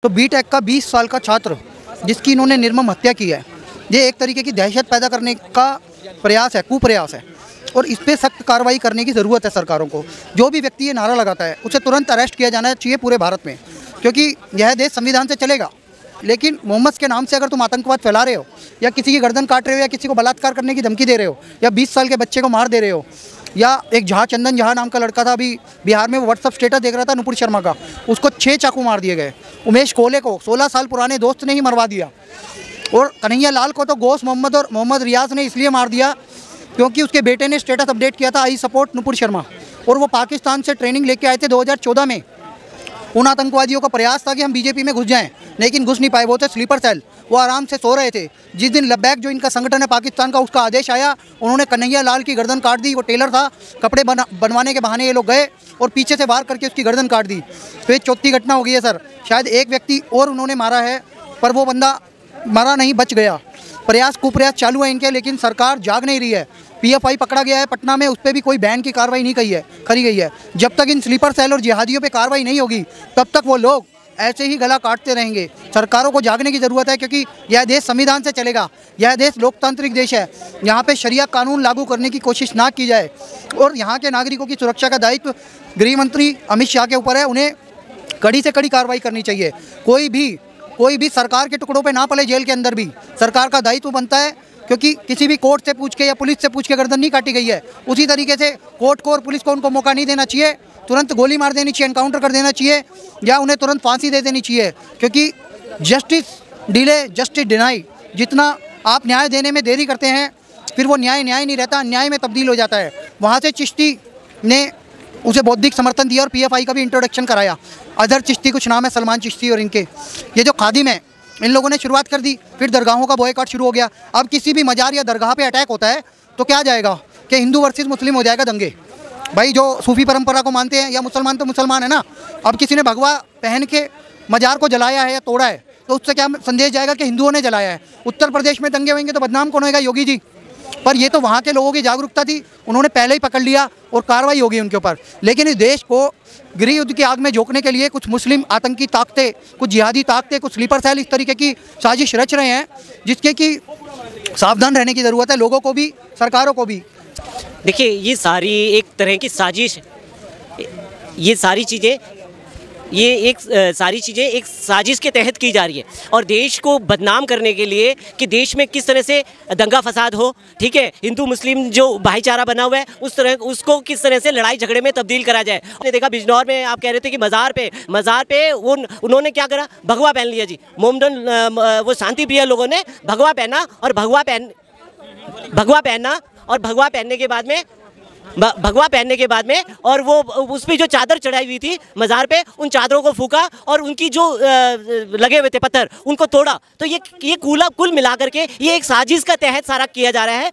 तो बीटेक का 20 साल का छात्र जिसकी इन्होंने निर्मम हत्या की है, ये एक तरीके की दहशत पैदा करने का प्रयास है, कुप्रयास है और इस पर सख्त कार्रवाई करने की ज़रूरत है सरकारों को। जो भी व्यक्ति ये नारा लगाता है उसे तुरंत अरेस्ट किया जाना चाहिए पूरे भारत में, क्योंकि यह देश संविधान से चलेगा। लेकिन मोहम्मद के नाम से अगर तुम आतंकवाद फैला रहे हो या किसी की गर्दन काट रहे हो या किसी को बलात्कार करने की धमकी दे रहे हो या 20 साल के बच्चे को मार दे रहे हो, या एक चंदन जहाँ नाम का लड़का था अभी बिहार में, वो व्हाट्सअप स्टेटस देख रहा था नुपुर शर्मा का, उसको 6 चाकू मार दिए गए। उमेश कोले को 16 साल पुराने दोस्त ने ही मरवा दिया। और कन्हैया लाल को तो गोश मोहम्मद और मोहम्मद रियाज ने इसलिए मार दिया क्योंकि उसके बेटे ने स्टेटस अपडेट किया था आई सपोर्ट नुपुर शर्मा, और वो पाकिस्तान से ट्रेनिंग लेके आए थे 2014 में। उन आतंकवादियों का प्रयास था कि हम बीजेपी में घुस जाएं, लेकिन घुस नहीं पाए। वो थे स्लीपर सेल, वो आराम से सो रहे थे। जिस दिन लब्बैक जो इनका संगठन है पाकिस्तान का, उसका आदेश आया, उन्होंने कन्हैया लाल की गर्दन काट दी। वो टेलर था, कपड़े बनवाने के बहाने ये लोग गए और पीछे से वार करके उसकी गर्दन काट दी। तो ये चौथी घटना हो गई है सर। शायद एक व्यक्ति और उन्होंने मारा है, पर वो बंदा मरा नहीं, बच गया। प्रयास कुप्रयास चालू है इनके, लेकिन सरकार जाग नहीं रही है। पीएफआई पकड़ा गया है पटना में, उस पर भी कोई बैन की कार्रवाई नहीं करी गई है। जब तक इन स्लीपर सेल और जिहादियों पे कार्रवाई नहीं होगी तब तक वो लोग ऐसे ही गला काटते रहेंगे। सरकारों को जागने की ज़रूरत है, क्योंकि यह देश संविधान से चलेगा। यह देश लोकतांत्रिक देश है। यहाँ पे शरिया कानून लागू करने की कोशिश ना की जाए और यहाँ के नागरिकों की सुरक्षा का दायित्व गृह मंत्री अमित शाह के ऊपर है। उन्हें कड़ी से कड़ी कार्रवाई करनी चाहिए। कोई भी सरकार के टुकड़ों पे ना पले जेल के अंदर भी। सरकार का दायित्व बनता है, क्योंकि किसी भी कोर्ट से पूछ के या पुलिस से पूछ के गर्दन नहीं काटी गई है। उसी तरीके से कोर्ट को और पुलिस को उनको मौका नहीं देना चाहिए। तुरंत गोली मार देनी चाहिए, एनकाउंटर कर देना चाहिए, या उन्हें तुरंत फांसी दे देनी चाहिए। क्योंकि जस्टिस डिले जस्टिस डिनाई, जितना आप न्याय देने में देरी करते हैं फिर वो न्याय नहीं रहता, अन्याय में तब्दील हो जाता है। वहाँ से चिश्ती ने उसे बौद्धिक समर्थन दिया और पीएफआई का भी इंट्रोडक्शन कराया। अदर चिश्ती कुछ नाम है, सलमान चिश्ती, और इनके ये जो खादिम है, इन लोगों ने शुरुआत कर दी। फिर दरगाहों का बॉयकॉट शुरू हो गया। अब किसी भी मजार या दरगाह पे अटैक होता है तो क्या जाएगा कि हिंदू वर्सेस मुस्लिम हो जाएगा दंगे। भाई जो सूफी परंपरा को मानते हैं या मुसलमान तो मुसलमान है ना। अब किसी ने भगवा पहन के मजार को जलाया है या तोड़ा है तो उससे क्या संदेश जाएगा कि हिंदुओं ने जलाया है। उत्तर प्रदेश में दंगे होंगे तो बदनाम कौन होगा? योगी जी। पर ये तो वहाँ के लोगों की जागरूकता थी, उन्होंने पहले ही पकड़ लिया और कार्रवाई होगी उनके ऊपर। लेकिन इस देश को गृह युद्ध की आग में झोंकने के लिए कुछ मुस्लिम आतंकी ताकतें, कुछ जिहादी ताकतें, कुछ स्लीपर सेल इस तरीके की साजिश रच रहे हैं, जिसके कि सावधान रहने की ज़रूरत है, लोगों को भी, सरकारों को भी। देखिए, ये सारी एक तरह की साजिश, ये सारी चीज़ें एक साजिश के तहत की जा रही है और देश को बदनाम करने के लिए कि देश में किस तरह से दंगा फसाद हो, ठीक है, हिंदू मुस्लिम जो भाईचारा बना हुआ है उसको किस तरह से लड़ाई झगड़े में तब्दील करा जाए। आपने देखा बिजनौर में, आप कह रहे थे कि मज़ार पे उन्होंने क्या करा, भगवा पहन लिया जी। मोमडन वो शांति प्रिय लोगों ने भगवा पहना और भगवा पहनने के बाद में और वो उस पर जो चादर चढ़ाई हुई थी मज़ार पे, उन चादरों को फूका और उनकी जो लगे हुए थे पत्थर उनको तोड़ा। तो ये कुल मिलाकर के ये एक साजिश का तहत सारा किया जा रहा है।